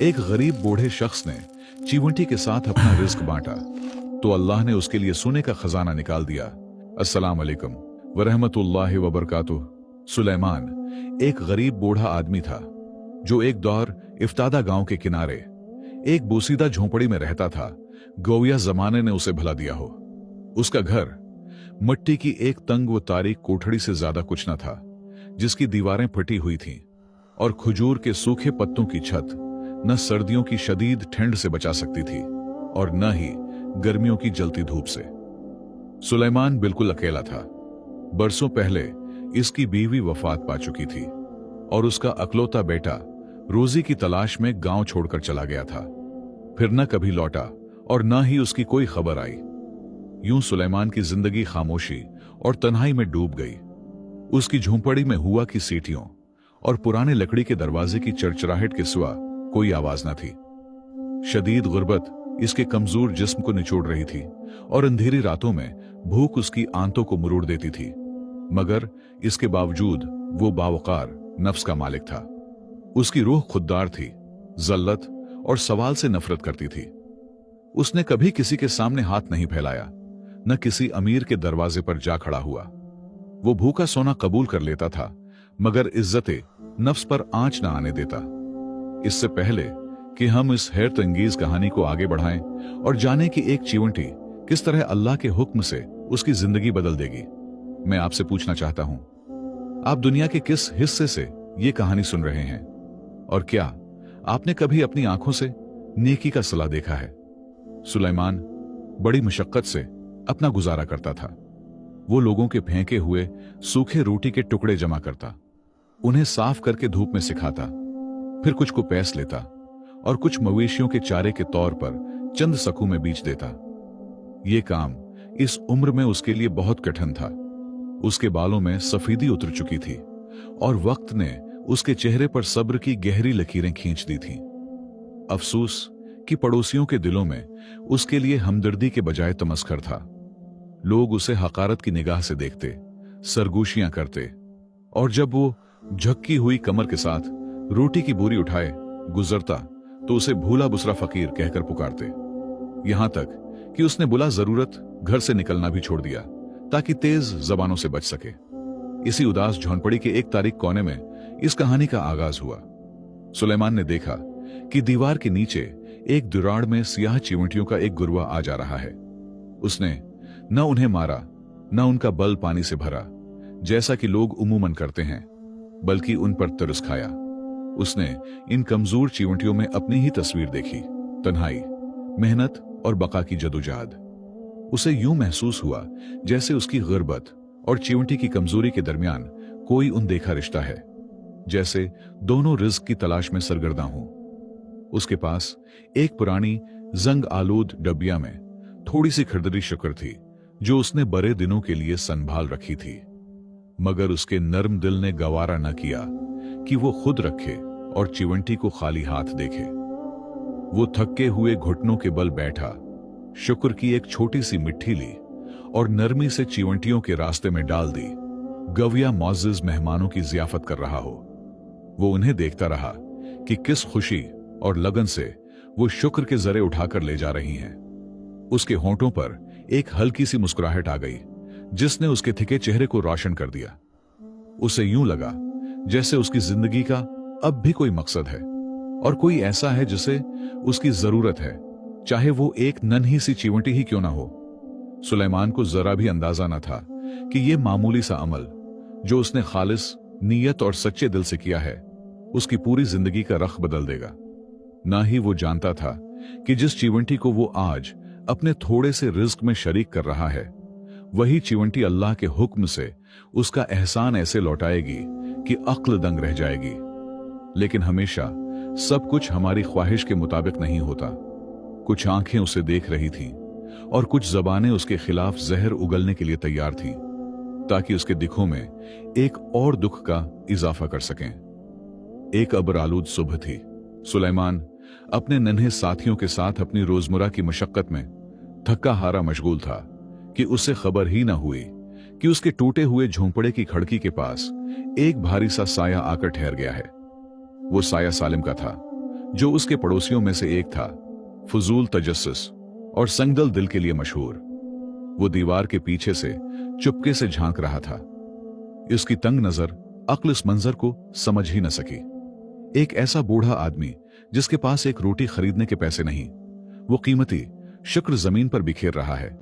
एक गरीब बूढ़े शख्स ने चीवंटी के साथ अपना रिस्क बांटा तो अल्लाह ने उसके लिए सोने का खजाना निकाल दिया। अस्सलाम वालेकुम वरहमतुल्लाहि वबरकातुह। सुलेमान एक गरीब बूढ़ा आदमी था जो एक दौर इफ्तादा गांव के किनारे एक बोसीदा झोंपड़ी में रहता था। गोविया जमाने ने उसे भला दिया हो। उसका घर मिट्टी की एक तंग व तारीक कोठड़ी से ज्यादा कुछ न था, जिसकी दीवारें फटी हुई थीं और खजूर के सूखे पत्तों की छत न सर्दियों की शदीद ठंड से बचा सकती थी और न ही गर्मियों की जलती धूप से। सुलेमान बिल्कुल अकेला था। बरसों पहले इसकी बीवी वफात पा चुकी थी और उसका अकलौता बेटा रोजी की तलाश में गांव छोड़कर चला गया था। फिर न कभी लौटा और न ही उसकी कोई खबर आई। यूं सुलेमान की जिंदगी खामोशी और तन्हाई में डूब गई। उसकी झोंपड़ी में हुआ की सीटियों और पुराने लकड़ी के दरवाजे की चरचराहट के सिवा कोई आवाज न थी। शदीद गुर्बत इसके कमजोर जिस्म को निचोड़ रही थी और अंधेरी रातों में भूख उसकी आंतों को मरोड़ देती थी। मगर इसके बावजूद वो बावकार नफ्स का मालिक था। उसकी रूह खुददार थी, जल्लत और सवाल से नफरत करती थी। उसने कभी किसी के सामने हाथ नहीं फैलाया, न किसी अमीर के दरवाजे पर जा खड़ा हुआ। वो भूखा सोना कबूल कर लेता था, मगर इज्जते नफ्स पर आंच न आने देता। इससे पहले कि हम इस हैरत अंगेज कहानी को आगे बढ़ाएं और जानें कि एक चीवंटी किस तरह अल्लाह के हुक्म से उसकी जिंदगी बदल देगी, मैं आपसे पूछना चाहता हूं, आप दुनिया के किस हिस्से से ये कहानी सुन रहे हैं और क्या आपने कभी अपनी आंखों से नेकी का सला देखा है? सुलेमान बड़ी मुशक्कत से अपना गुजारा करता था। वो लोगों के फेंके हुए सूखे रोटी के टुकड़े जमा करता, उन्हें साफ करके धूप में सिखाता, फिर कुछ को पैस लेता और कुछ मवेशियों के चारे के तौर पर चंद सकू में बीच देता। ये काम इस उम्र में उसके लिए बहुत कठिन था। उसके बालों में सफेदी उतर चुकी थी और वक्त ने उसके चेहरे पर सब्र की गहरी लकीरें खींच दी थीं। अफसोस कि पड़ोसियों के दिलों में उसके लिए हमदर्दी के बजाय तमस्खर था। लोग उसे हकारत की निगाह से देखते, सरगोशियां करते और जब वो झक्की हुई कमर के साथ रोटी की बोरी उठाए गुजरता तो उसे भूला बुसरा फकीर कहकर पुकारते। यहां तक कि उसने बुला जरूरत घर से निकलना भी छोड़ दिया ताकि तेज जबानों से बच सके। इसी उदास झोंपड़ी के एक तारीख कोने में इस कहानी का आगाज हुआ। सुलेमान ने देखा कि दीवार के नीचे एक दुराड़ में सियाह चिवंटियों का एक गुरवा आ जा रहा है। उसने न उन्हें मारा, न उनका बल पानी से भरा जैसा कि लोग उमूमन करते हैं, बल्कि उन पर तरस खाया। उसने इन कमजोर चिवंटियों में अपनी ही तस्वीर देखी, तन्हाई, मेहनत और बका की जदोजहद। उसे यूं महसूस हुआ जैसे उसकी गुर्बत और चिवंटी की कमजोरी के दरमियान कोई अनदेखा रिश्ता है, जैसे दोनों रिज्क की तलाश में सरगर्दा हों। उसके पास एक पुरानी जंग आलूद डबिया में थोड़ी सी खरदरी शक्कर थी जो उसने बड़े दिनों के लिए संभाल रखी थी, मगर उसके नर्म दिल ने गवारा न किया कि वो खुद रखे और चिवंटी को खाली हाथ देखे। वो थके हुए घुटनों के बल बैठा, शुक्र की एक छोटी सी मिट्टी ली और नरमी से चिवंटियों के रास्ते में डाल दी। गविया मौजिज मेहमानों की जियाफत कर रहा हो। वो उन्हें देखता रहा कि किस खुशी और लगन से वो शुक्र के जरे उठाकर ले जा रही हैं। उसके होंठों पर एक हल्की सी मुस्कुराहट आ गई जिसने उसके थिके चेहरे को रोशन कर दिया। उसे यूं लगा जैसे उसकी जिंदगी का अब भी कोई मकसद है और कोई ऐसा है जिसे उसकी जरूरत है, चाहे वो एक नन्ही सी चिवंटी ही क्यों ना हो। सुलेमान को जरा भी अंदाजा न था कि यह मामूली सा अमल जो उसने खालिस नीयत और सच्चे दिल से किया है उसकी पूरी जिंदगी का रख बदल देगा। ना ही वो जानता था कि जिस चिवंटी को वो आज अपने थोड़े से रिज्क में शरीक कर रहा है, वही चिवंटी अल्लाह के हुक्म से उसका एहसान ऐसे लौटाएगी कि अक्ल दंग रह जाएगी। लेकिन हमेशा सब कुछ हमारी ख्वाहिश के मुताबिक नहीं होता। कुछ आंखें उसे देख रही थीं और कुछ जबानें उसके खिलाफ जहर उगलने के लिए तैयार थीं ताकि उसके दिखों में एक और दुख का इजाफा कर सकें। एक अब्र आलूद सुबह थी। सुलेमान अपने नन्हे साथियों के साथ अपनी रोजमर्रा की मशक्कत में थक्का हारा मशगूल था कि उससे खबर ही न हुई कि उसके टूटे हुए झोंपड़े की खिड़की के पास एक भारी सा साया आकर ठहर गया है। वो साया सालिम का था, जो उसके पड़ोसियों में से एक था, फजूल तजस्सुस और संगदल दिल के लिए मशहूर। वो दीवार के पीछे से चुपके से झांक रहा था। उसकी तंग नजर अक्ल इस मंजर को समझ ही न सकी। एक ऐसा बूढ़ा आदमी जिसके पास एक रोटी खरीदने के पैसे नहीं, वो कीमती शुक्र जमीन पर बिखेर रहा है।